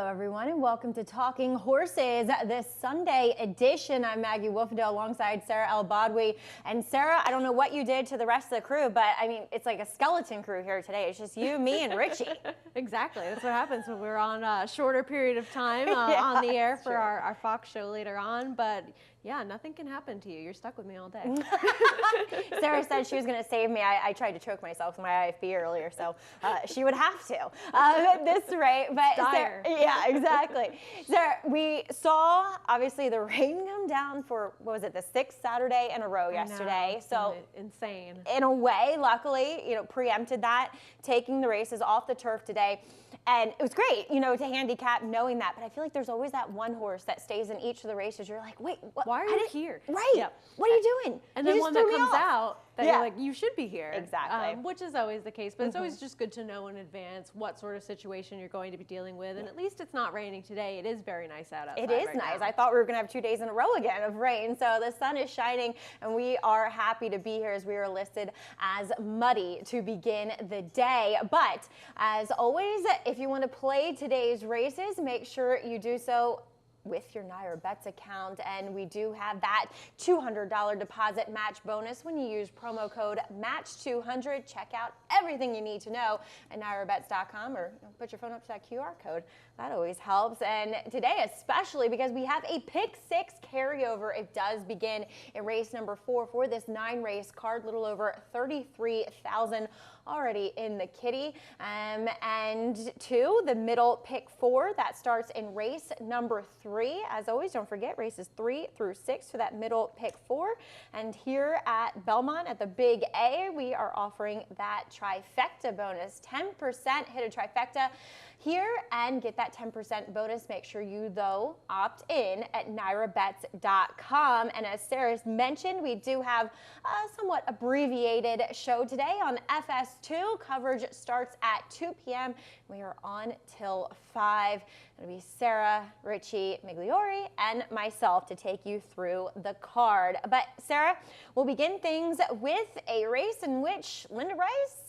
everyone, and welcome to Talking Horses, this Sunday edition. I'm Maggie Wolfendale alongside Sarah El-Badwi. And Sarah, I don't know what you did to the rest of the crew, but I mean, it's like a skeleton crew here today. It's just you, me, and Richie. Exactly. That's what happens when we're on a shorter period of time on the air for our Fox show later on. But yeah, nothing can happen to you. You're stuck with me all day. Sarah said she was going to save me. I tried to choke myself with my IFB earlier, so she would have to at this rate. But Sarah, yeah, exactly. Sarah, we saw obviously the rain come down for, what was it, the 6th Saturday in a row yesterday. So insane. In a way, luckily, preempted that, taking the races off the turf today. And it was great, to handicap knowing that. But I feel like there's always that one horse that stays in each of the races. You're like, wait, what? Why are you here? Right. Yep. What are you doing? And then one that comes out that you're like, you should be here. Exactly. Which is always the case. But it's always just good to know in advance what sort of situation you're going to be dealing with. And at least it's not raining today. It is very nice out outside. It is nice. I thought we were going to have 2 days in a row again of rain. So the sun is shining, and we are happy to be here as we are listed as muddy to begin the day. But as always, if you want to play today's races, make sure you do so with your NYRA Bets account, and we do have that $200 deposit match bonus when you use promo code MATCH200. Check out everything you need to know at nyrabets.com, or put your phone up to that QR code. That always helps. And today especially, because we have a pick 6 carryover. It does begin in race number 4 for this 9-race card, little over 33,000 already in the kitty. And 2, the middle pick 4, that starts in race number 3. As always, don't forget races 3 through 6 for that middle pick 4. And here at Belmont at the Big A, we are offering that trifecta bonus. 10% hit a trifecta here and get that 10% bonus. Make sure you, though, opt in at nyrabets.com. And as Sarah's mentioned, we do have a somewhat abbreviated show today on FS2. Coverage starts at 2 p.m. We are on till 5. It'll be Sarah, Richie, Migliori, and myself to take you through the card. But Sarah, we'll begin things with a race in which Linda Rice,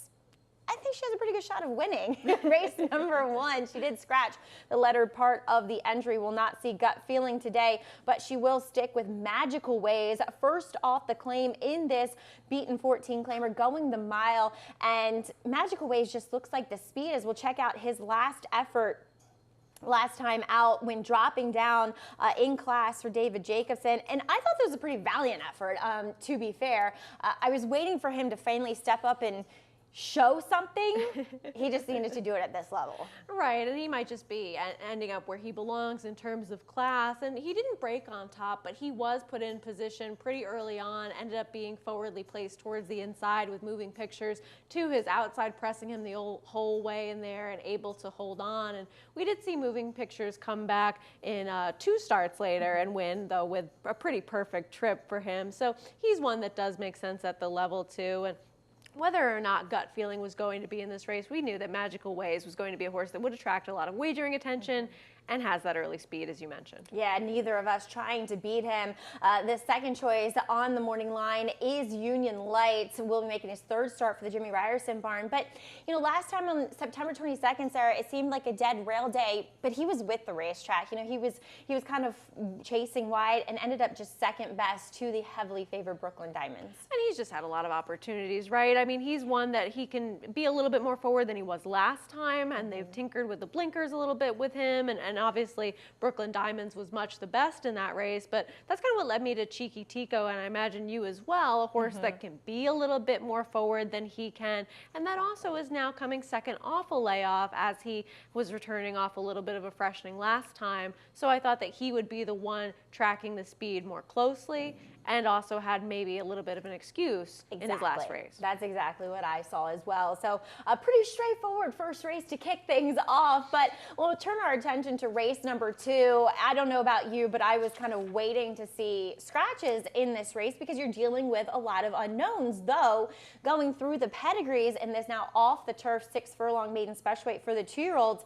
I think she has a pretty good shot of winning. Race number 1, she did scratch the lettered part of the entry. Will not see Gut Feeling today, but she will stick with Magical Ways. First off the claim in this beaten 14 claimer, going the mile. And Magical Ways just looks like the speed, as we'll check out his last effort last time out when dropping down in class for David Jacobson. And I thought this was a pretty valiant effort, to be fair. I was waiting for him to finally step up and show something. He just needed to do it at this level. Right, and he might just be ending up where he belongs in terms of class. And he didn't break on top, but he was put in position pretty early on, ended up being forwardly placed towards the inside with moving pictures to his outside, pressing him the whole way in there and able to hold on. And we did see moving pictures come back in 2 starts later and win, though, with a pretty perfect trip for him. So he's one that does make sense at the level too. And whether or not Gut Feeling was going to be in this race, we knew that Magical Ways was going to be a horse that would attract a lot of wagering attention and has that early speed, as you mentioned. Yeah, neither of us trying to beat him. The second choice on the morning line is Union Lights. Will be making his 3rd start for the Jimmy Ryerson barn. But, last time on September 22nd, Sarah, it seemed like a dead rail day, but he was with the racetrack. He was kind of chasing wide and ended up just second best to the heavily favored Brooklyn Diamonds. And he's just had a lot of opportunities, right? I mean, he's one that he can be a little bit more forward than he was last time, and they've tinkered with the blinkers a little bit with him, and obviously Brooklyn Diamonds was much the best in that race. But that's kind of what led me to Cheeky Tico, and I imagine you as well, a horse that can be a little bit more forward than he can. And that also is now coming second off a layoff, as he was returning off a little bit of a freshening last time. So I thought that he would be the one tracking the speed more closely, and also had maybe a little bit of an excuse in his last race. That's exactly what I saw as well. So a pretty straightforward first race to kick things off, but we'll turn our attention to race number 2. I don't know about you, but I was kind of waiting to see scratches in this race because you're dealing with a lot of unknowns, though going through the pedigrees in this now off the turf 6 furlong maiden special weight for the 2-year-olds.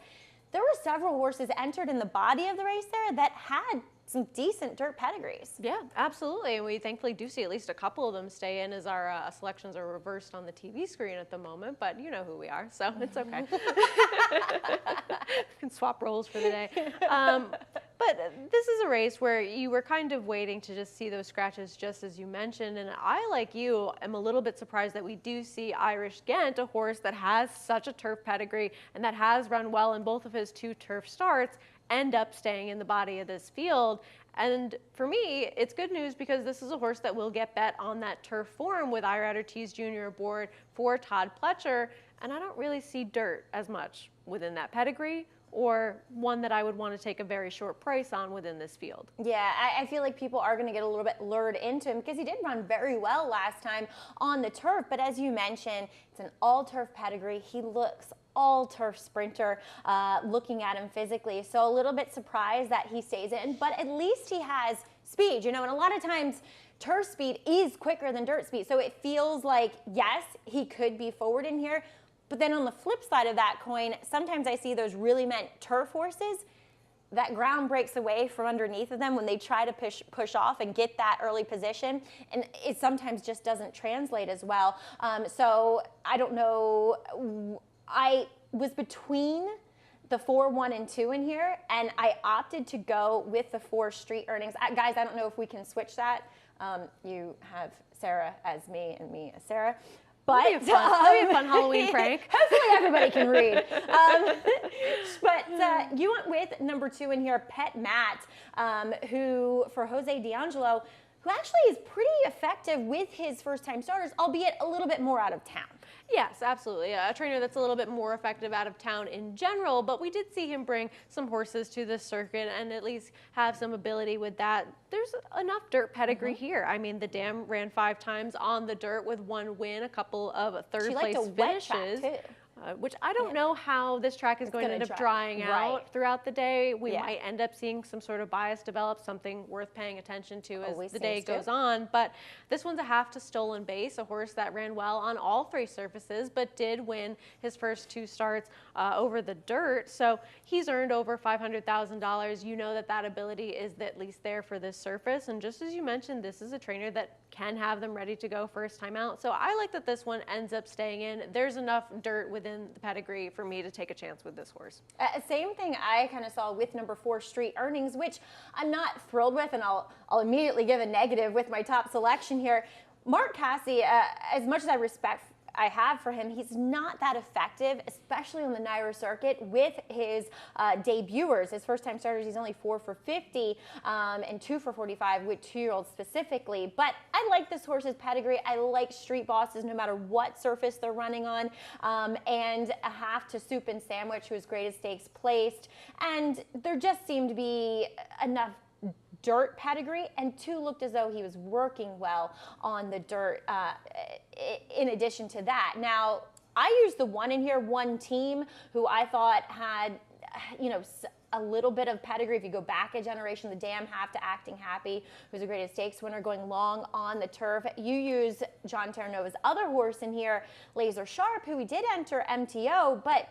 There were several horses entered in the body of the race there that had some decent dirt pedigrees. Yeah, absolutely. And we thankfully do see at least a couple of them stay in as our selections are reversed on the TV screen at the moment, but you know who we are, so it's okay. Can swap roles for the day. But this is a race where you were kind of waiting to just see those scratches, just as you mentioned. And I, like you, am a little bit surprised that we do see Irish Ghent, a horse that has such a turf pedigree and that has run well in both of his 2 turf starts, end up staying in the body of this field. And for me, it's good news because this is a horse that will get bet on that turf form with Ira Ortiz Jr. aboard for Todd Pletcher. And I don't really see dirt as much within that pedigree, or one that I would want to take a very short price on within this field. Yeah, I feel like people are going to get a little bit lured into him because he did run very well last time on the turf. But as you mentioned, it's an all-turf pedigree. He looks all-turf sprinter looking at him physically. So a little bit surprised that he stays in, but at least he has speed, you know, and a lot of times turf speed is quicker than dirt speed. So it feels like, yes, he could be forward in here. But then on the flip side of that coin, sometimes I see those really meant turf horses, that ground breaks away from underneath of them when they try to push off and get that early position, and it sometimes just doesn't translate as well. So I don't know. I was between the 4, 1, and 2 in here, and I opted to go with the 4 street earnings. Guys, I don't know if we can switch that. You have Sarah as me and me as Sarah. But that'd be a fun Halloween prank. Hopefully everybody can read. But you went with number 2 in here, Pet Matt, who, for Jose D'Angelo, who actually is pretty effective with his first-time starters, albeit a little bit more out of town. Yes, absolutely. A trainer that's a little bit more effective out of town in general, but we did see him bring some horses to the circuit and at least have some ability with that. There's enough dirt pedigree here. I mean, the Dam ran 5 times on the dirt with 1 win, a couple of third-place finishes. Too. Which I don't know how this track is going to end up drying out throughout the day. We might end up seeing some sort of bias develop, something worth paying attention to as the day goes on. But this one's a half to stolen base, a horse that ran well on all 3 surfaces, but did win his first 2 starts over the dirt. So he's earned over $500,000. You know that that ability is at least there for this surface. And just as you mentioned, this is a trainer that can have them ready to go first time out. So I like that this one ends up staying in. There's enough dirt within the pedigree for me to take a chance with this horse. Same thing I kind of saw with number 4 street earnings, which I'm not thrilled with, and I'll immediately give a negative with my top selection here. Mark Casse, as much as I have for him, he's not that effective, especially on the NYRA circuit with his debuters. His first-time starters, he's only 4 for 50 and 2 for 45 with 2-year-olds specifically. But I like this horse's pedigree. I like street bosses no matter what surface they're running on. And a half to Soup and Sandwich, who is greatest stakes placed. And there just seemed to be enough dirt pedigree, and 2 looked as though he was working well on the dirt in addition to that. Now, I used the 1 in here, One Team, who I thought had, you know, a little bit of pedigree. If you go back a generation, the Dam half to Acting Happy, who's a greatest stakes winner going long on the turf. You use John Terranova's other horse in here, Laser Sharp, who we did enter MTO, but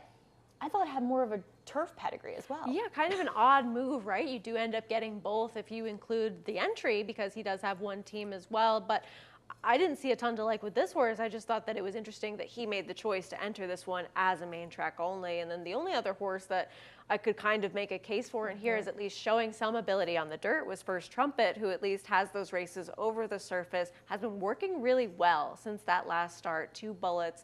I thought had more of a turf pedigree as well. Yeah, kind of an odd move, right? You do end up getting both if you include the entry, because he does have One Team as well. But I didn't see a ton to like with this horse. I just thought that it was interesting that he made the choice to enter this one as a main track only. And then the only other horse that I could kind of make a case for in here is at least showing some ability on the dirt was First Trumpet, who at least has those races over the surface, has been working really well since that last start. 2 bullets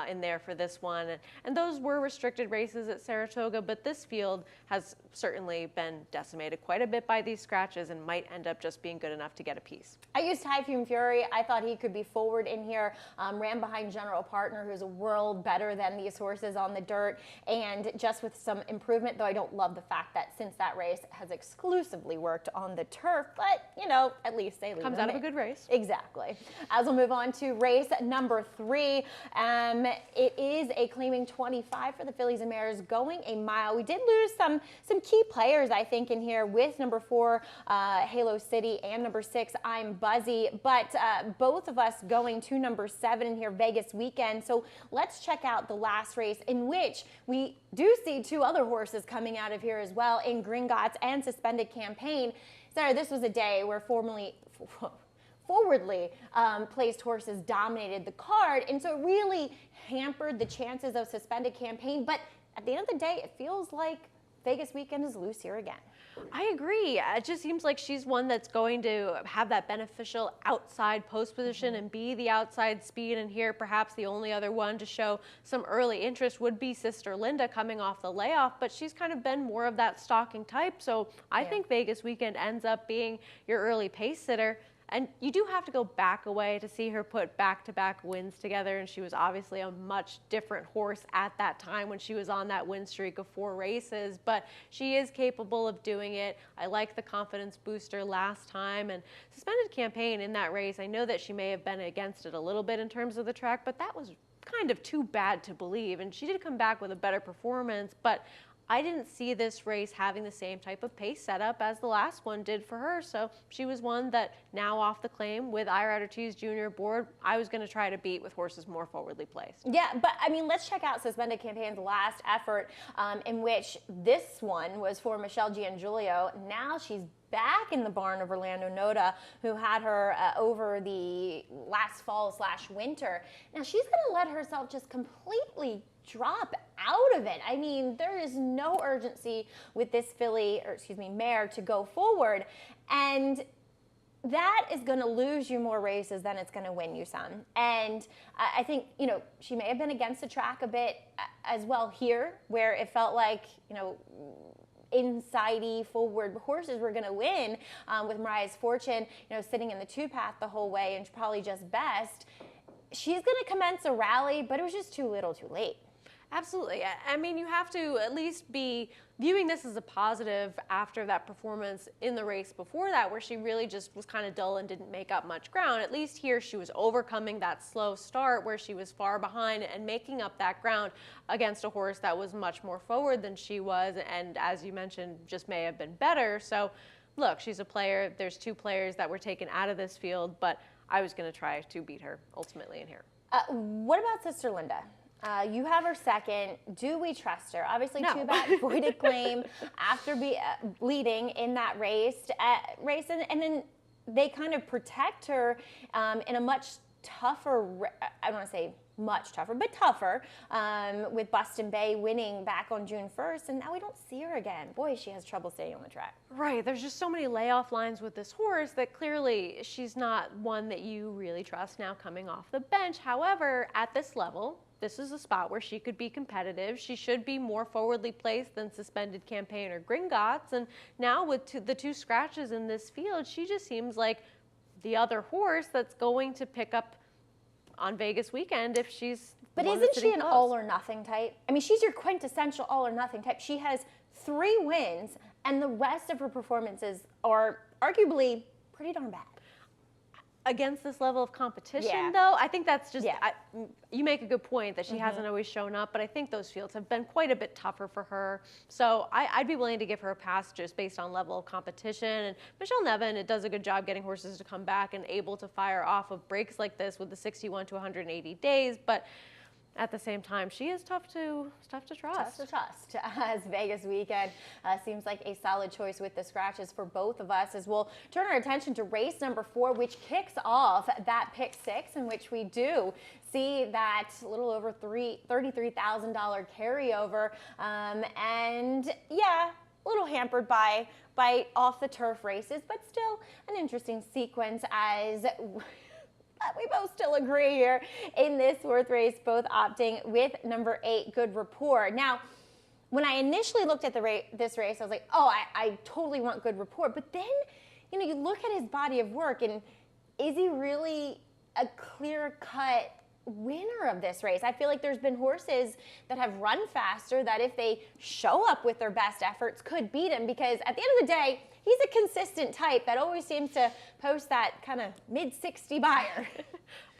in there for this one. And those were restricted races at Saratoga, but this field has certainly been decimated quite a bit by these scratches and might end up just being good enough to get a piece. I used Typhoon Fury. I thought he could be forward in here. Ran behind General Partner, who's a world better than these horses on the dirt, and just with some improvement, though I don't love the fact that since that race has exclusively worked on the turf, but, you know, at least they comes out of a good race. Exactly. As we'll move on to race number 3, it is a claiming 25 for the fillies and mares going a mile. We did lose some key players, I think, in here with number 4, Halo City, and number 6, I'm Buzzy, but both of us going to number 7 in here, Vegas Weekend. So let's check out the last race, in which we do see two other horses coming out of here as well in Gringotts and Suspended Campaign. Sarah, this was a day where forwardly placed horses dominated the card, and so it really hampered the chances of Suspended Campaign. But at the end of the day, it feels like Vegas Weekend is loose here again. I agree. It just seems like she's one that's going to have that beneficial outside post position and be the outside speed. And here, perhaps the only other one to show some early interest would be Sister Linda coming off the layoff, but she's kind of been more of that stalking type. So I think Vegas Weekend ends up being your early pace sitter. And you do have to go back away to see her put back-to-back wins together, and she was obviously a much different horse at that time when she was on that win streak of 4 races, but she is capable of doing it. I like the confidence booster last time, and Suspended Campaign in that race, I know that she may have been against it a little bit in terms of the track, but that was kind of too bad to believe, and she did come back with a better performance, but I didn't see this race having the same type of pace setup as the last one did for her. So she was one that now off the claim with Ira Ortiz Jr. aboard, I was going to try to beat with horses more forwardly placed. Yeah, but I mean, let's check out Suspended Campaign's last effort in which this one was for Michelle Giangulio. Now she's back in the barn of Orlando Noda, who had her over the last fall/winter. Now she's going to let herself just completely drop out of it. I mean, there is no urgency with this mare to go forward. And that is going to lose you more races than it's going to win you some. And I think, she may have been against the track a bit as well here, where it felt like, inside-y forward horses were going to win with Mariah's Fortune, sitting in the 2-path the whole way and probably just best. She's going to commence a rally, but it was just too little too late. Absolutely. I mean, you have to at least be viewing this as a positive after that performance in the race before that, where she really just was kind of dull and didn't make up much ground. At least here she was overcoming that slow start where she was far behind and making up that ground against a horse that was much more forward than she was, and as you mentioned, just may have been better. So look, she's a player. There's 2 players that were taken out of this field, but I was going to try to beat her ultimately in here. What about Sister Linda? You have her second. Do we trust her? Obviously, No. too bad voided claim after leading in that race, and then they kind of protect her in a much tougher, I don't want to say much tougher, but tougher, with Boston Bay winning back on June 1st, and now we don't see her again. Boy, she has trouble staying on the track. Right, there's just so many layoff lines with this horse that clearly she's not one that you really trust now coming off the bench. However, at this level, this is a spot where she could be competitive. She should be more forwardly placed than Suspended Campaign or Gringotts. And now with the 2 scratches in this field, she just seems like the other horse that's going to pick up on Vegas Weekend if she's. But isn't she an all or nothing type? I mean, she's your quintessential all or nothing type. She has 3 wins, and the rest of her performances are arguably pretty darn bad. Against this level of competition, Yeah. though, I think that's just, Yeah. you make a good point that she hasn't always shown up, but I think those fields have been quite a bit tougher for her. So I'd be willing to give her a pass just based on level of competition. And Michelle Nevin, it does a good job getting horses to come back and able to fire off of breaks like this with the 61 to 180 days. But at the same time, she is tough to trust. Tough to trust, as Vegas Weekend seems like a solid choice with the scratches for both of us, as we'll turn our attention to race number 4, which kicks off that pick 6, in which we do see that little over $33,000 carryover, and yeah, a little hampered by off the turf races, but still an interesting sequence as we both still agree here in this 4th race, both opting with number 8, Good Rapport. Now, when I initially looked at this race, I was like, oh, I totally want Good Rapport. But then, you look at his body of work, and is he really a clear-cut winner of this race? I feel like there's been horses that have run faster that if they show up with their best efforts could beat him, because at the end of the day, he's a consistent type that always seems to post that kind of mid-60 buyer.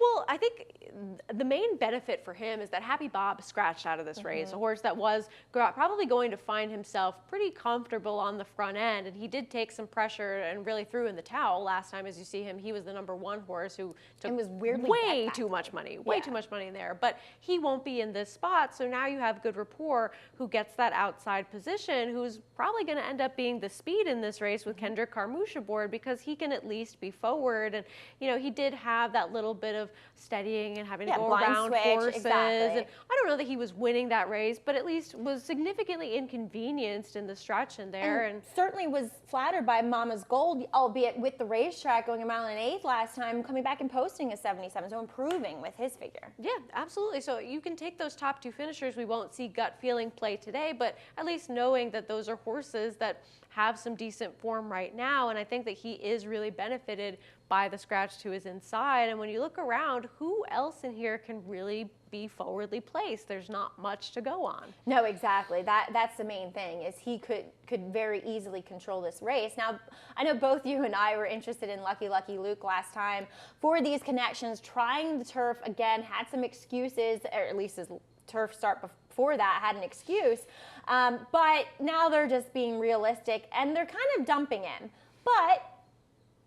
Well, I think the main benefit for him is that Happy Bob scratched out of this race, a horse that was probably going to find himself pretty comfortable on the front end, and he did take some pressure and really threw in the towel last time. As you see him, he was the #1 horse who took was weirdly way too much money, way too much money in there. But he won't be in this spot, so now you have Good Rapport, who gets that outside position, who's probably going to end up being the speed in this race with Kendrick Carmouche aboard, because he can at least be forward. And he did have that little bit of steadying and having to go around switch, horses. exactly. And I don't know that he was winning that race, but at least was significantly inconvenienced in the stretch in there. And certainly was flattered by Mama's Gold, albeit with the racetrack going 1.125 miles last time, coming back and posting a 77, so improving with his figure. Yeah, absolutely. So you can take those top 2 finishers. We won't see gut feeling play today, but at least knowing that those are horses that have some decent form right now. And I think that he is really benefited by the scratch to his inside. And when you look around, who else in here can really be forwardly placed? There's not much to go on. No, exactly. That's the main thing, is he could very easily control this race. Now, I know both you and I were interested in Lucky Luke last time for these connections, trying the turf again, had some excuses, or at least his turf start before that had an excuse, but now they're just being realistic and they're kind of dumping him. But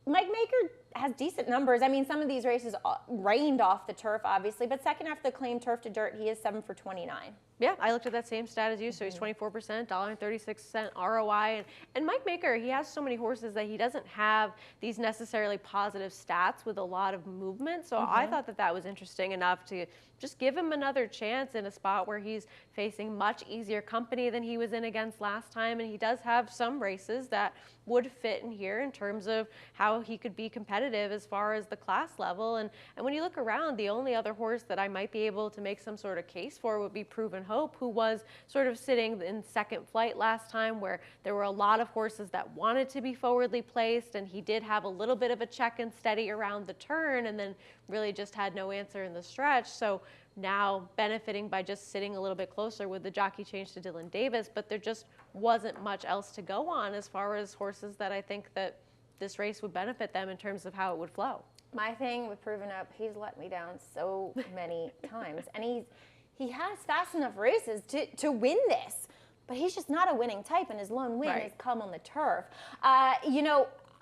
Mike Maker has decent numbers. I mean, some of these races rained off the turf, obviously, but second after the claim turf to dirt, he is 7 for 29. Yeah, I looked at that same stat as you. So he's 24%, $1.36 ROI. And Mike Maker, he has so many horses that he doesn't have these necessarily positive stats with a lot of movement. So I thought that that was interesting enough to just give him another chance in a spot where he's facing much easier company than he was in against last time. And he does have some races that would fit in here in terms of how he could be competitive as far as the class level. And when you look around, the only other horse that I might be able to make some sort of case for would be Proven Hope, who was sort of sitting in second flight last time, where there were a lot of horses that wanted to be forwardly placed, and he did have a little bit of a check and steady around the turn and then really just had no answer in the stretch. So now benefiting by just sitting a little bit closer with the jockey change to Dylan Davis, but there just wasn't much else to go on as far as horses that I think that this race would benefit them in terms of how it would flow. My thing with Proven Up, he's let me down so many times, and he has fast enough races to win this, but he's just not a winning type, and his lone win has come on the turf.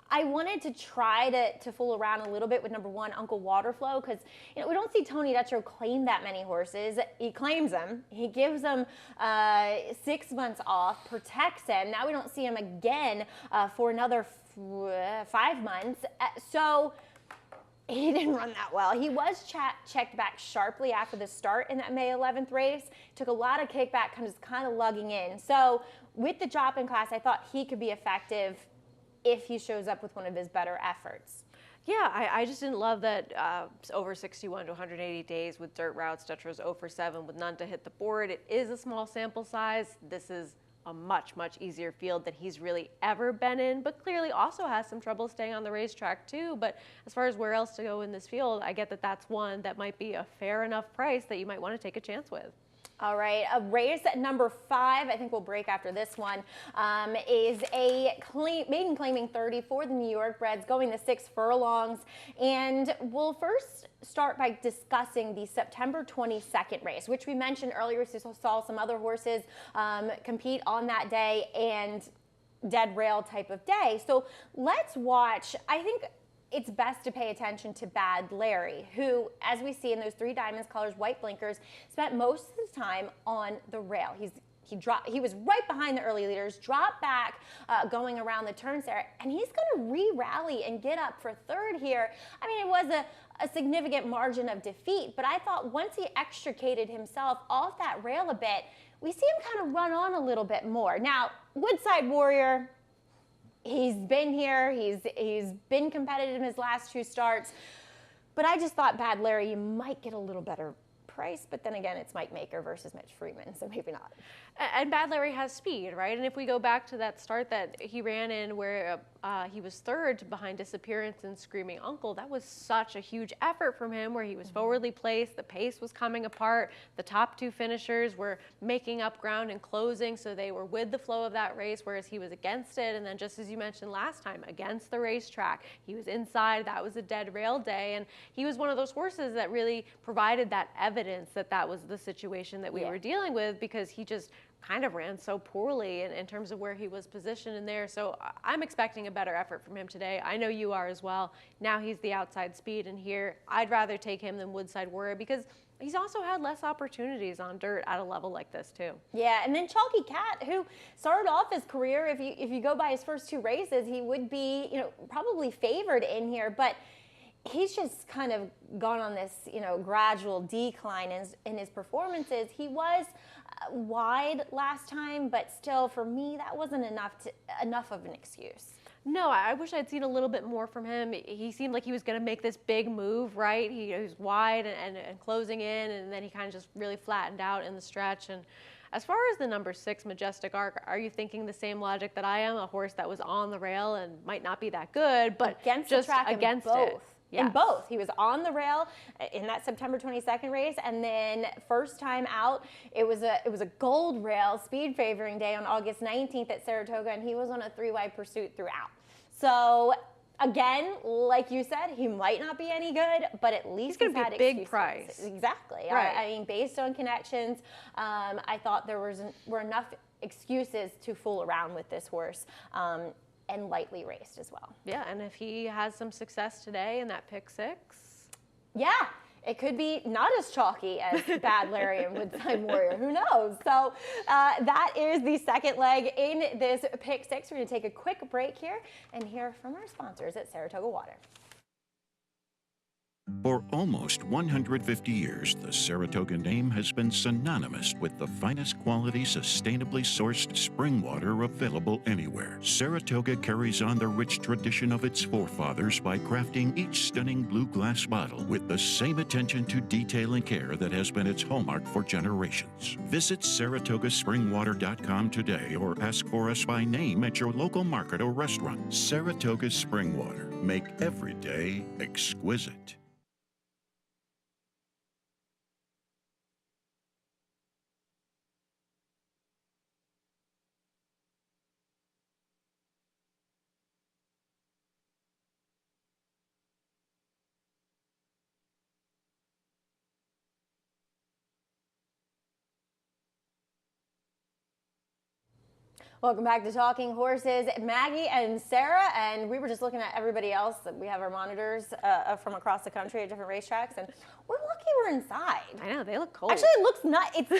I wanted to try to fool around a little bit with #1, Uncle Waterflow, because we don't see Tony Dutro claim that many horses. He claims them. He gives them 6 months off, protects him. Now we don't see him again for another 5 months. So he didn't run that well. He was checked back sharply after the start in that May 11th race. Took a lot of kickback, kind of lugging in. So with the drop-in class, I thought he could be effective if he shows up with one of his better efforts. Yeah, I just didn't love that over 61 to 180 days with dirt routes, Dutro's 0 for 7 with none to hit the board. It is a small sample size. This is a much, much easier field than he's really ever been in, but clearly also has some trouble staying on the racetrack too. But as far as where else to go in this field, I get that that's one that might be a fair enough price that you might want to take a chance with. All right, a race at #5, I think we'll break after this one, is a maiden claiming 30 for the New York Breds, going the 6 furlongs. And we'll first start by discussing the September 22nd race, which we mentioned earlier. We saw some other horses compete on that day, and dead rail type of day. So let's watch. I think it's best to pay attention to Bad Larry, who, as we see in those 3 diamonds colors, white blinkers, spent most of the time on the rail. He was right behind the early leaders, dropped back, going around the turns there, and he's going to re-rally and get up for 3rd here. I mean, it was a significant margin of defeat, but I thought once he extricated himself off that rail a bit, we see him kind of run on a little bit more. Now, Woodside Warrior, he's been here, he's been competitive in his last 2 starts, but I just thought Bad Larry, you might get a little better price, but then again, it's Mike Maker versus Mitch Freeman, so maybe not. And Bad Larry has speed, right? And if we go back to that start that he ran in where He was third behind Disappearance and Screaming Uncle. That was such a huge effort from him, where he was forwardly placed. The pace was coming apart. The top two finishers were making up ground and closing, so they were with the flow of that race, whereas he was against it. And then, just as you mentioned last time, against the racetrack, he was inside. That was a dead rail day, and he was one of those horses that really provided that evidence that that was the situation that we were dealing with, because he just kind of ran so poorly in terms of where he was positioned in there. So I'm expecting a better effort from him today. I know you are as well. Now he's the outside speed, and here I'd rather take him than Woodside Warrior, because he's also had less opportunities on dirt at a level like this too. Yeah, and then Chalky Cat, who started off his career, if you go by his first two races, he would be, probably favored in here, but he's just kind of gone on this, gradual decline in his performances. He was wide last time, but still, for me, that wasn't enough of an excuse. No, I wish I'd seen a little bit more from him. He seemed like he was going to make this big move, right? He was wide and closing in, and then he kind of just really flattened out in the stretch. And as far as the number 6, Majestic Arc, are you thinking the same logic that I am? A horse that was on the rail and might not be that good, but against just the track against both. it. Yes. In both. He was on the rail in that September 22nd race, and then first time out, it was a gold rail speed favoring day on August 19th at Saratoga, and he was on a 3-wide pursuit throughout. So again, like you said, he might not be any good, but at least he's going to be a big excuses. price. Exactly. Right. I mean, based on connections, I thought there were enough excuses to fool around with this horse. And lightly raced as well. Yeah, and if he has some success today in that pick 6. Yeah, it could be not as chalky as Bad Larry and Woodside Warrior. Who knows? So that is the second leg in this pick 6. We're going to take a quick break here and hear from our sponsors at Saratoga Water. For almost 150 years, the Saratoga name has been synonymous with the finest quality, sustainably sourced spring water available anywhere. Saratoga carries on the rich tradition of its forefathers by crafting each stunning blue glass bottle with the same attention to detail and care that has been its hallmark for generations. Visit SaratogaSpringwater.com today or ask for us by name at your local market or restaurant. Saratoga Spring Water. Make every day exquisite. Welcome back to Talking Horses. Maggie and Sarah, and we were just looking at everybody else. We have our monitors from across the country at different racetracks, and we're lucky we're inside. I know, they look cold. Actually, it looks not. It's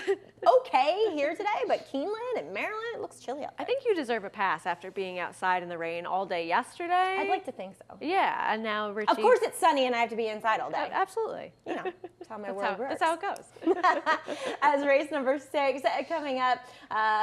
okay here today, but Keeneland and Maryland, it looks chilly out there. I think you deserve a pass after being outside in the rain all day yesterday. I'd like to think so. Yeah, and now Richie. Of course it's sunny and I have to be inside all day. Absolutely. That's how my world works. That's how it goes. As race number 6 coming up,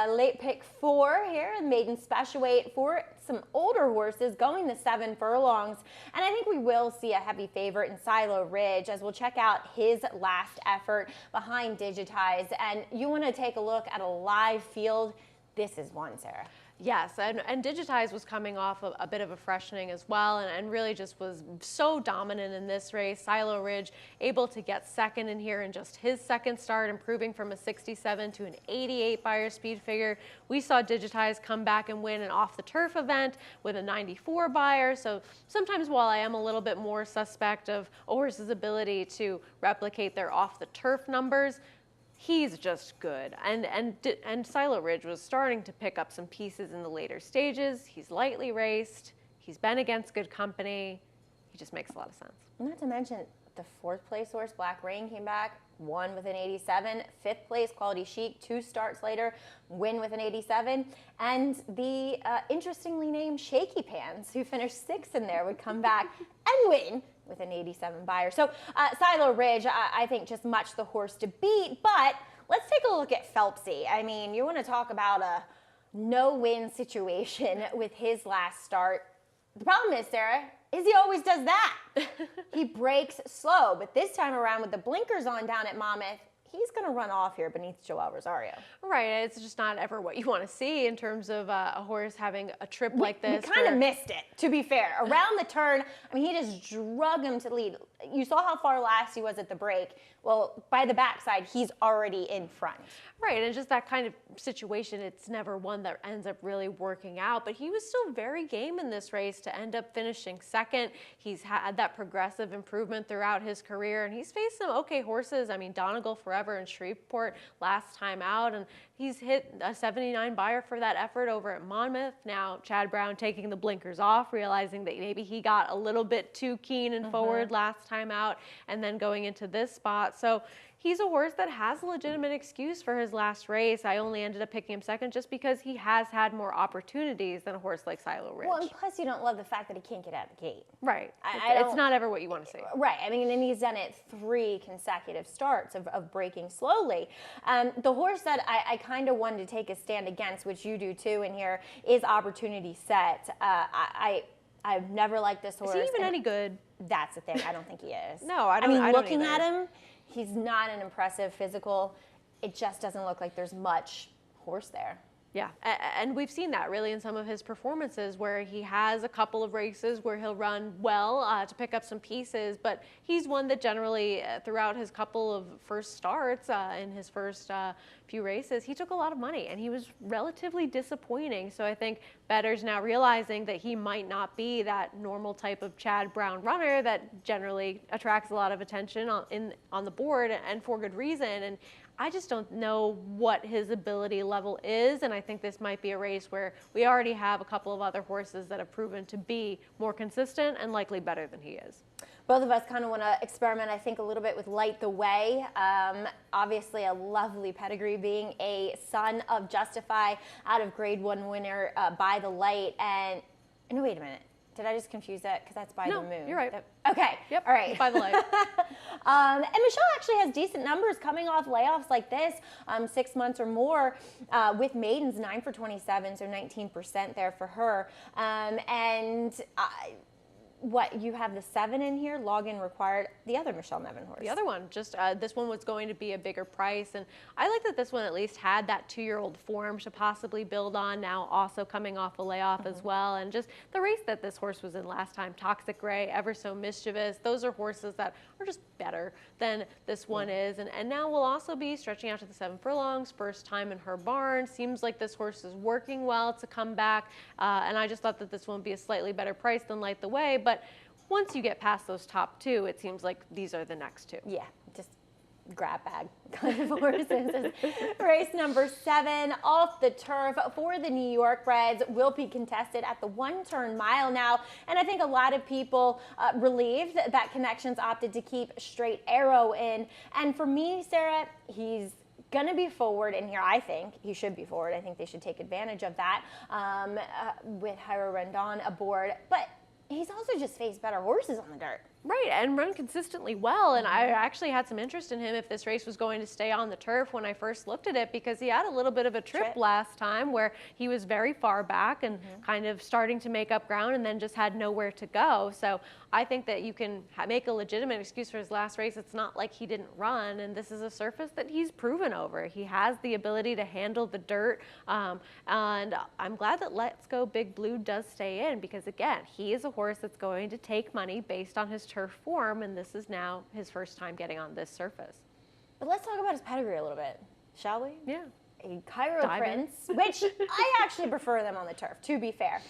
late pick 4 here, maiden special weight for some older horses going the 7 furlongs. And I think we will see a heavy favorite in Silo Ridge, as we'll check out his last effort behind Digitize. And you want to take a look at a live field. This is one, Sarah. Yes, and Digitize was coming off a bit of a freshening as well, and really just was so dominant in this race. Silo Ridge able to get second in here in just his second start, improving from a 67 to an 88 Beyer speed figure. We saw Digitize come back and win an off-the-turf event with a 94 Beyer, so sometimes while I am a little bit more suspect of a horse's ability to replicate their off-the-turf numbers, he's just good, and Silo Ridge was starting to pick up some pieces in the later stages. He's lightly raced. He's been against good company. He just makes a lot of sense. Not to mention the 4th place horse, Black Rain, came back, won with an 87. 5th place, Quality Chic, 2 starts later, win with an 87. And the interestingly named Shaky Pants, who finished 6th in there, would come back and win with an 87 Beyer. So Silo Ridge, I think just much the horse to beat, but let's take a look at Phelpsy. I mean, you want to talk about a no-win situation with his last start. The problem is, Sarah, is he always does that. He breaks slow, but this time around with the blinkers on down at Monmouth, he's going to run off here beneath Joel Rosario. Right, it's just not ever what you want to see in terms of a horse having a trip like this. We kind of missed it, to be fair. Around the turn, I mean, he just drug him to lead. You saw how far last he was at the break. Well, by the backside, he's already in front. Right, and just that kind of situation, it's never one that ends up really working out, but he was still very game in this race to end up finishing second. He's had that progressive improvement throughout his career, and he's faced some okay horses. I mean, Donegal Forever and Shreveport last time out, and he's hit a 79 buyer for that effort over at Monmouth. Now, Chad Brown taking the blinkers off, realizing that maybe he got a little bit too keen and forward last time out, and then going into this spot. So he's a horse that has a legitimate excuse for his last race. I only ended up picking him second just because he has had more opportunities than a horse like Silo Ridge. Well, and plus you don't love the fact that he can't get out of the gate. Right. It's not ever what you want to see. Right. I mean, and he's done it 3 consecutive starts of breaking slowly. The horse that I kind of wanted to take a stand against, which you do too in here, is Opportunity Set. I've never liked this horse. Is he even any good? That's the thing. I don't think he is. No, I don't. I mean, I don't looking either. at him, he's not an impressive physical. It just doesn't look like there's much horse there. Yeah, and we've seen that really in some of his performances where he has a couple of races where he'll run well to pick up some pieces, but he's one that generally throughout his couple of first starts in his first few races, he took a lot of money and he was relatively disappointing. So I think bettors now realizing that he might not be that normal type of Chad Brown runner that generally attracts a lot of attention on the board, and for good reason. And I just don't know what his ability level is, and I think this might be a race where we already have a couple of other horses that have proven to be more consistent and likely better than he is. Both of us kind of want to experiment, I think, a little bit with Light the Way. Obviously, a lovely pedigree, being a son of Justify, out of Grade 1 winner By the Light. And no, wait a minute. Did I just confuse that? Because that's By the Moon. No, you're right. Okay. Yep. All right. By the Light. And Michelle actually has decent numbers coming off layoffs like this, 6 months or more, with maidens 9 for 27, so 19% there for her. What, you have the 7 in here, login required, the other Michelle Nevin horse. The other one, just this one was going to be a bigger price, and I like that this one at least had that 2-year-old form to possibly build on, now also coming off a layoff as well. And just the race that this horse was in last time, Toxic Gray, Ever So Mischievous, those are horses that are just better than this one is. And now we'll also be stretching out to the 7 furlongs, first time in her barn. Seems like this horse is working well to come back, and I just thought that this one would be a slightly better price than Light the Way. But once you get past those top 2, it seems like these are the next 2. Yeah, just grab bag kind of horses. Race number 7 off the turf for the New York breds will be contested at the 1-turn mile now. And I think a lot of people relieved that Connections opted to keep Straight Arrow in. And for me, Sarah, he's going to be forward in here. I think he should be forward. I think they should take advantage of that with Jairo Rendon aboard. But he's also just faced better horses on the dirt. Right, and run consistently well, and I actually had some interest in him if this race was going to stay on the turf when I first looked at it, because he had a little bit of a trip last time where he was very far back and kind of starting to make up ground and then just had nowhere to go. So I think that you can make a legitimate excuse for his last race. It's not like he didn't run, and this is a surface that he's proven over. He has the ability to handle the dirt, and I'm glad that Let's Go Big Blue does stay in, because again, he is a horse that's going to take money based on his turf form, and this is now his first time getting on this surface. But let's talk about his pedigree a little bit, shall we? Yeah. A Cairo Prince, which I actually prefer them on the turf, to be fair.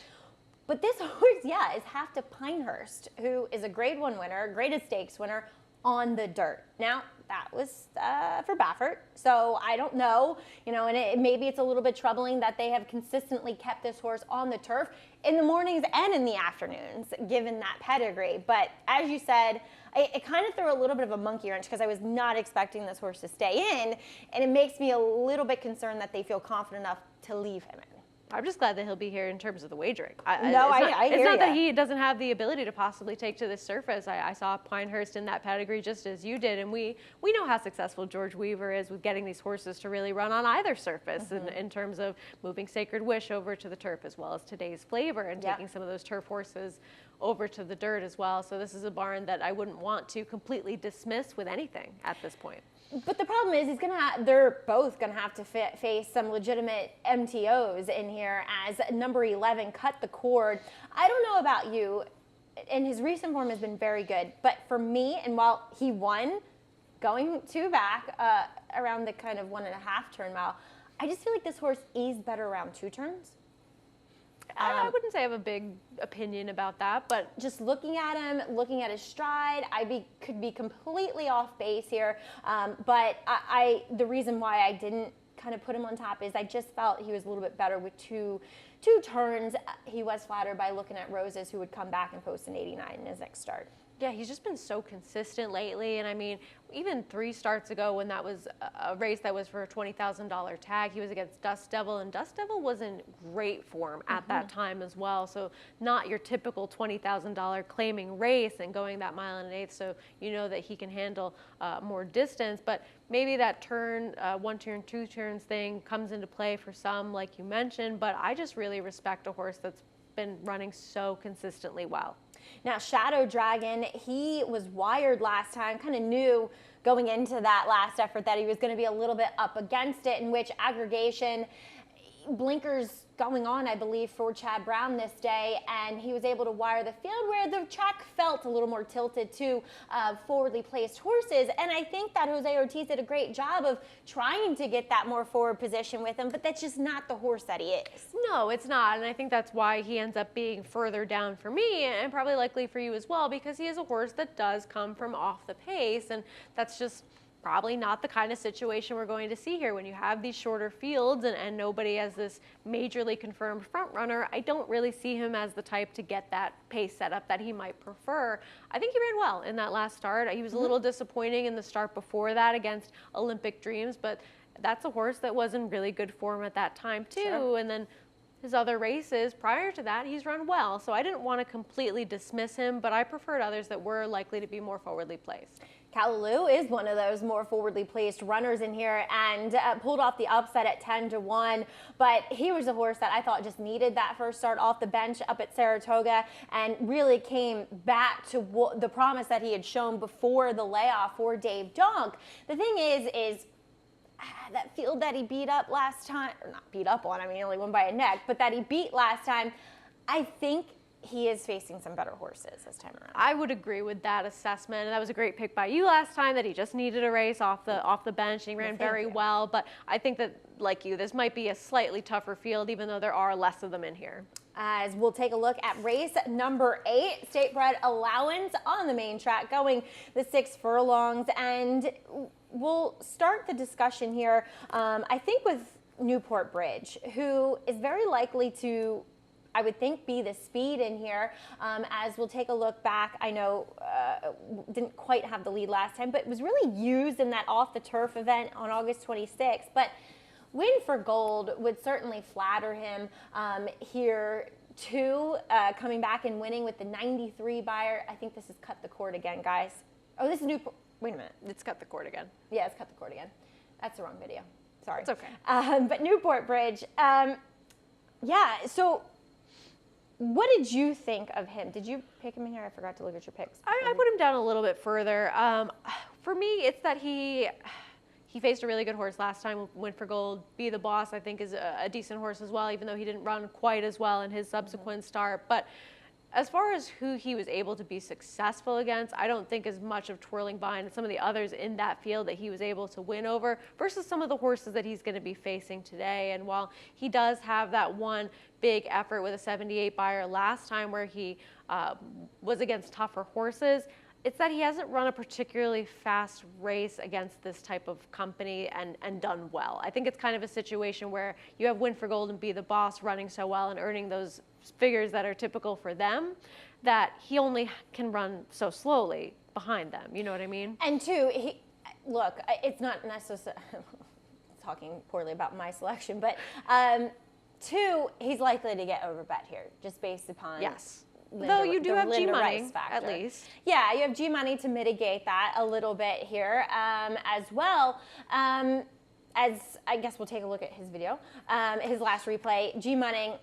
But this horse, yeah, is half to Pinehurst, who is a Grade 1 winner, Graded Stakes winner on the dirt. Now, that was for Baffert, so I don't know, and maybe it's a little bit troubling that they have consistently kept this horse on the turf in the mornings and in the afternoons, given that pedigree. But as you said, it kind of threw a little bit of a monkey wrench, because I was not expecting this horse to stay in, and it makes me a little bit concerned that they feel confident enough to leave him in. I'm just glad that he'll be here in terms of the wagering. I hear It's not ya. that he doesn't have the ability to possibly take to this surface. I saw Pinehurst in that pedigree just as you did, and we know how successful George Weaver is with getting these horses to really run on either surface in terms of moving Sacred Wish over to the turf, as well as Today's Flavor, and taking some of those turf horses over to the dirt as well. So this is a barn that I wouldn't want to completely dismiss with anything at this point. But the problem is, they're both going to have to face some legitimate MTOs in here as number 11 cut the cord. I don't know about you, and his recent form has been very good. But for me, and while he won, going 2 back around the kind of 1.5 turn mile, I just feel like this horse is better around 2 turns. I wouldn't say I have a big opinion about that, but just looking at him, looking at his stride, could be completely off base here. But the reason why I didn't kind of put him on top is I just felt he was a little bit better with two turns. He was flattered by looking at Roses, who would come back and post an 89 in his next start. Yeah, he's just been so consistent lately. And I mean, even 3 starts ago when that was a race that was for a $20,000 tag, he was against Dust Devil, and Dust Devil was in great form at that time as well. So not your typical $20,000 claiming race and going that 1 1/8. So you know that he can handle more distance, but maybe that turn, 1 turn, 2 turns thing comes into play for some, like you mentioned, but I just really respect a horse that's been running so consistently well. Now, Shadow Dragon, he was wired last time, kind of knew going into that last effort that he was going to be a little bit up against it, in which aggregation, blinkers going on, I believe, for Chad Brown this day, and he was able to wire the field where the track felt a little more tilted to forwardly placed horses. And I think that Jose Ortiz did a great job of trying to get that more forward position with him, but that's just not the horse that he is. No, it's not, and I think that's why he ends up being further down for me, and probably likely for you as well, because he is a horse that does come from off the pace, and that's just probably not the kind of situation we're going to see here. When you have these shorter fields and nobody as this majorly confirmed front runner, I don't really see him as the type to get that pace setup that he might prefer. I think he ran well in that last start. He was a little disappointing in the start before that against Olympic Dreams, but that's a horse that was in really good form at that time too. Sure. And then his other races prior to that, he's run well. So I didn't want to completely dismiss him, but I preferred others that were likely to be more forwardly placed. Callaloo is one of those more forwardly placed runners in here and pulled off the upset at 10-1. But he was a horse that I thought just needed that first start off the bench up at Saratoga and really came back to the promise that he had shown before the layoff for Dave Donk. The thing is that field that he beat up last time, or not beat up on, I mean, he only won by a neck, but that he beat last time, I think he is facing some better horses this time around. I would agree with that assessment. And that was a great pick by you last time, that he just needed a race off the bench, and he ran very well. But I think that, like you, this might be a slightly tougher field, even though there are less of them in here. As we'll take a look at race number 8, State Bred Allowance on the main track, going the 6 furlongs. And we'll start the discussion here, I think, with Newport Bridge, who is very likely to, I would think, be the speed in here. As we'll take a look back, I know didn't quite have the lead last time, but was really used in that off the turf event on August 26th. But Win for Gold would certainly flatter him here too, coming back and winning with the 93 buyer. I think this is Cut the Cord again, guys. Oh, this is Newport. Wait a minute. It's Cut the Cord again. Yeah, it's Cut the Cord again. That's the wrong video. Sorry. It's okay. But Newport Bridge, yeah, so what did you think of him? Did you pick him in here? I forgot to look at your picks. I put him down a little bit further. For me, it's that he faced a really good horse last time, Win for Gold. Be the Boss, I think, is a decent horse as well, even though he didn't run quite as well in his subsequent start. But as far as who he was able to be successful against, I don't think as much of Twirling Vine and some of the others in that field that he was able to win over versus some of the horses that he's going to be facing today. And while he does have that one big effort with a 78 buyer last time where he was against tougher horses, it's that he hasn't run a particularly fast race against this type of company and done well. I think it's kind of a situation where you have Win for Gold and Be the Boss running so well and earning those figures that are typical for them, that he only can run so slowly behind them. You know what I mean? And two, look, it's not necessarily talking poorly about my selection, but two, he's likely to get overbet here just based upon Though you do have Linda G-Money, at least. Yeah, you have G-Money to mitigate that a little bit here as well. As I guess we'll take a look at his video, his last replay, G-Money.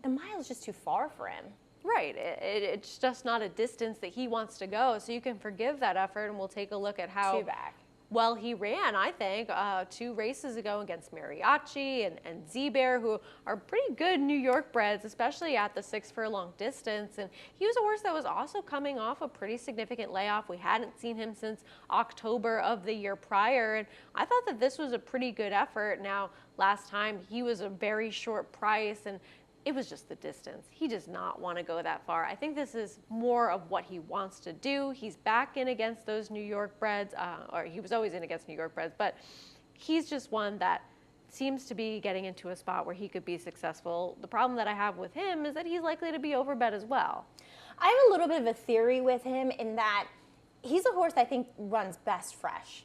the mile is just too far for him. Right. It's just not a distance that he wants to go. So you can forgive that effort, and we'll take a look at how Two back. well he ran, I think, 2 races ago against Mariachi and Z-Bear, who are pretty good New York breds, especially at the 6 furlong distance. And he was a horse that was also coming off a pretty significant layoff. We hadn't seen him since October of the year prior. And I thought that this was a pretty good effort. Now, last time he was a very short price, and it was just the distance. He does not want to go that far. I think this is more of what he wants to do. He's back in against those New York breds, or he was always in against New York breds, but he's just one that seems to be getting into a spot where he could be successful. The problem that I have with him is that he's likely to be overbet as well. I have a little bit of a theory with him in that he's a horse I think runs best fresh.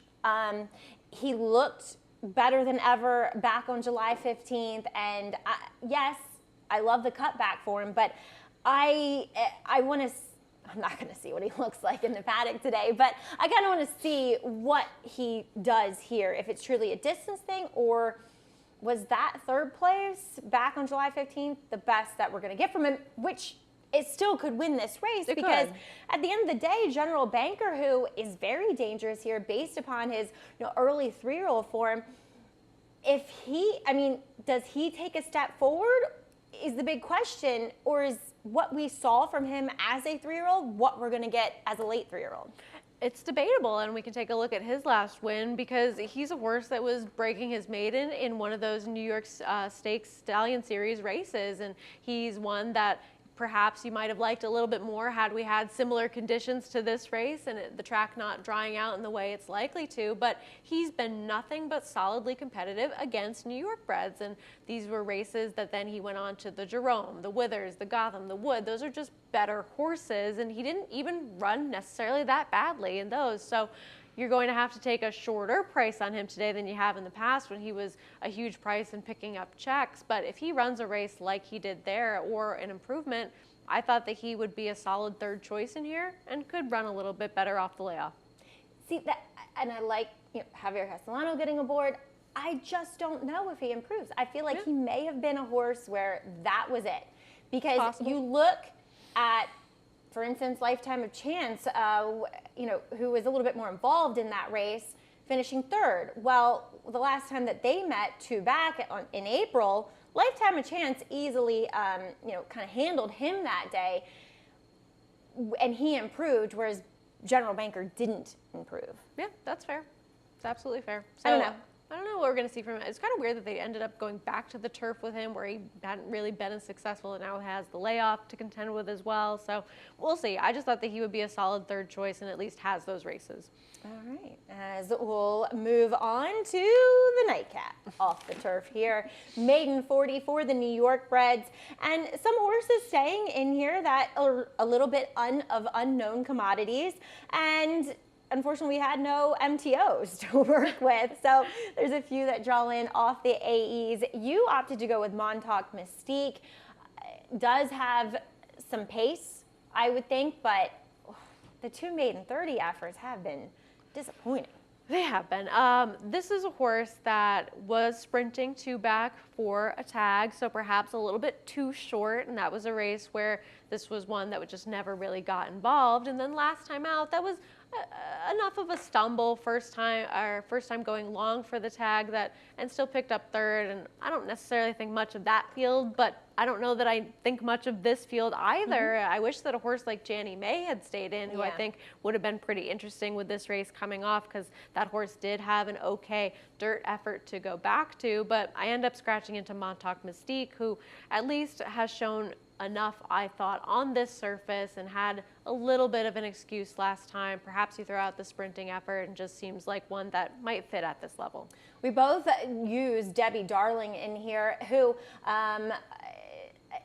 He looked better than ever back on July 15th, and yes, I love the cutback for him, but I want to. I'm not going to see what he looks like in the paddock today, but I kind of want to see what he does here. If it's truly a distance thing, or was that 3rd place back on July 15th the best that we're going to get from him, which it still could win this race, because at the end of the day, General Banker, who is very dangerous here based upon his early 3-year-old form, if he, does he take a step forward? Is the big question, or is what we saw from him as a 3-year-old what we're going to get as a late 3-year-old? It's debatable, and we can take a look at his last win, because he's a horse that was breaking his maiden in one of those New York Stakes Stallion Series races, and he's one that perhaps you might have liked a little bit more had we had similar conditions to this race and the track not drying out in the way it's likely to. But he's been nothing but solidly competitive against New York breds, and these were races that then he went on to the Jerome, the Withers, the Gotham, the Wood. Those are just better horses, and he didn't even run necessarily that badly in those. So you're going to have to take a shorter price on him today than you have in the past when he was a huge price and picking up checks. But if he runs a race like he did there, or an improvement, I thought that he would be a solid 3rd choice in here and could run a little bit better off the layoff. See that, and I like Javier Castellano getting aboard. I just don't know if he improves. I feel like he may have been a horse where that was it, because you look at, for instance, Lifetime of Chance, who was a little bit more involved in that race, finishing 3rd. Well, the last time that they met 2 back in April, Lifetime of Chance easily, kind of handled him that day, and he improved, whereas General Banker didn't improve. Yeah, that's fair. It's absolutely fair. So, I don't know what we're going to see from him. It's kind of weird that they ended up going back to the turf with him, where he hadn't really been as successful, and now has the layoff to contend with as well. So we'll see. I just thought that he would be a solid 3rd choice and at least has those races. All right. As we'll move on to the nightcap off the turf here. Maiden 40 for the New York breds, and some horses staying in here that are a little bit of unknown commodities, and unfortunately, we had no MTOs to work with, so there's a few that draw in off the AEs. You opted to go with Montauk Mystique. Does have some pace, I would think, but the 2 maiden 30 efforts have been disappointing. They have been. This is a horse that was sprinting 2 back for a tag, so perhaps a little bit too short, and that was a race where this was one that would just never really got involved. And then last time out, that was enough of a stumble, first time going long for the tag, and still picked up 3rd. And I don't necessarily think much of that field, but I don't know that I think much of this field either. I wish that a horse like Janny May had stayed in, who I think would have been pretty interesting with this race coming off, because that horse did have an okay dirt effort to go back to. But I end up scratching into Montauk Mystique, who at least has shown enough, I thought, on this surface, and had a little bit of an excuse last time. Perhaps you throw out the sprinting effort, and just seems like one that might fit at this level. We both used Debbie Darling in here, who,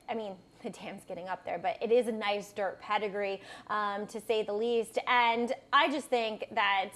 the dam's getting up there, but it is a nice dirt pedigree, to say the least. And I just think that,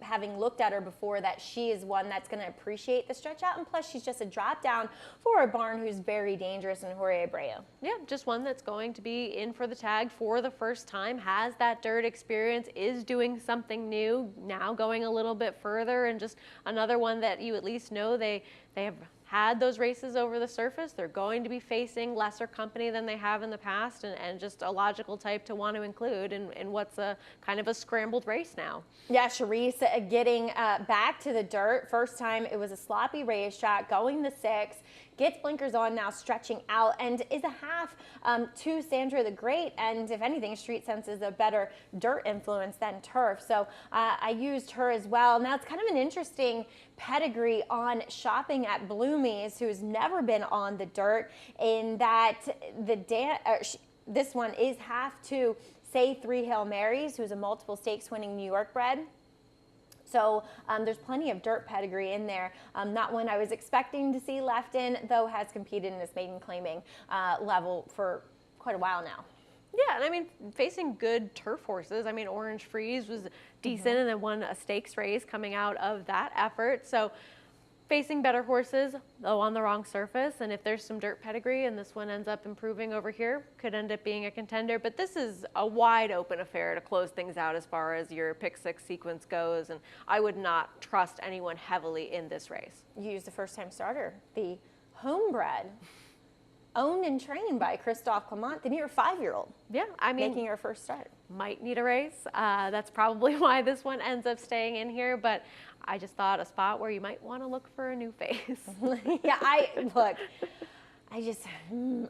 having looked at her before, that she is one that's going to appreciate the stretch out, and plus she's just a drop down for a barn who's very dangerous in Jorge Abreu. Yeah, just one that's going to be in for the tag for the first time, has that dirt experience, is doing something new, now going a little bit further, and just another one that you at least know they have had those races over the surface. They're going to be facing lesser company than they have in the past, and just a logical type to want to include in what's a kind of a scrambled race now. Yeah, Charisse getting back to the dirt. First time it was a sloppy racetrack, going the 6, gets blinkers on now, stretching out, and is a half to Sandra the Great. And if anything, Street Sense is a better dirt influence than turf. So I used her as well. Now it's kind of an interesting pedigree on Shopping at Bloomie's, who's never been on the dirt, in that this one is half to Say 3 Hail Marys, who's a multiple stakes winning New York bred. So there's plenty of dirt pedigree in there. Not one I was expecting to see left in, though has competed in this maiden claiming level for quite a while now. Yeah, and I mean, facing good turf horses. I mean, Orange Freeze was decent and then won a stakes race coming out of that effort. So facing better horses, though on the wrong surface, and if there's some dirt pedigree and this one ends up improving over here, could end up being a contender. But this is a wide open affair to close things out as far as your pick 6 sequence goes, and I would not trust anyone heavily in this race. You used the first time starter, the homebred, owned and trained by Christophe Clement, the near 5-year-old. Yeah, I mean, making her first start. Might need a race. That's probably why this one ends up staying in here, but I just thought a spot where you might want to look for a new face. Yeah, I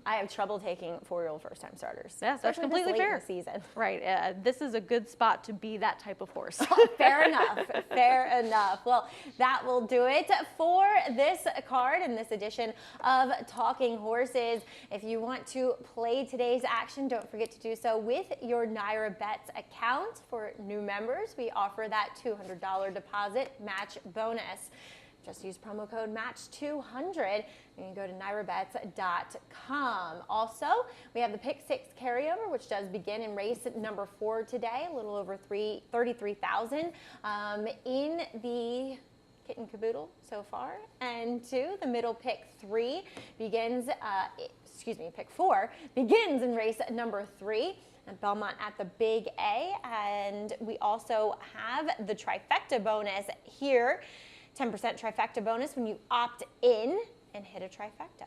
have trouble taking 4-year-old first-time starters. Yes, that's completely fair. In the season. Right. This is a good spot to be that type of horse. Fair enough. Fair enough. Well, that will do it for this card and this edition of Talking Horses. If you want to play today's action, don't forget to do so with your Naira Bets account. For new members, we offer that $200 deposit match bonus. Just use promo code MATCH200 and you can go to nairabets.com. Also, we have the Pick 6 carryover, which does begin in race number 4 today, a little over 33,000 in the kit and caboodle so far. And 2, the middle Pick 3 begins, Pick 4 begins in race number 3. At Belmont at the Big A. And we also have the trifecta bonus here. 10% trifecta bonus when you opt in and hit a trifecta.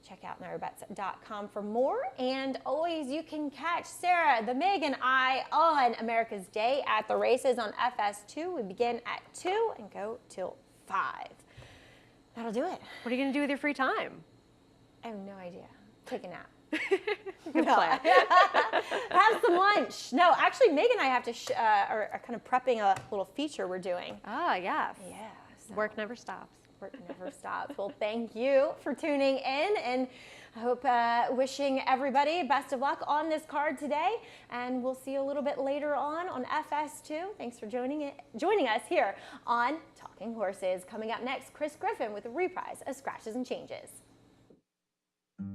Check out nairabets.com for more. And always you can catch Sarah, the Meg, and I on America's Day at the races on FS2. We begin at 2 and go till 5. That'll do it. What are you going to do with your free time? I have no idea. Take a nap. Good plan. Have some lunch. No, actually, Meg and I have to are kind of prepping a little feature we're doing. Ah, yes. Yeah. So Work never stops. Work never stops. Well, thank you for tuning in, and I hope wishing everybody best of luck on this card today. And we'll see you a little bit later on FS2. Thanks for joining us here on Talking Horses. Coming up next, Chris Griffin with a reprise of Scratches and Changes.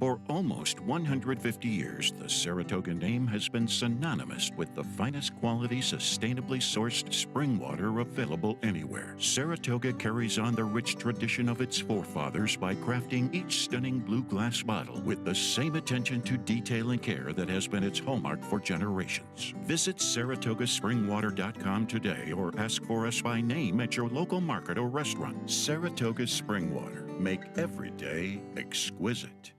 For almost 150 years, the Saratoga name has been synonymous with the finest quality, sustainably sourced spring water available anywhere. Saratoga carries on the rich tradition of its forefathers by crafting each stunning blue glass bottle with the same attention to detail and care that has been its hallmark for generations. Visit SaratogaSpringwater.com today or ask for us by name at your local market or restaurant. Saratoga Spring Water. Make every day exquisite.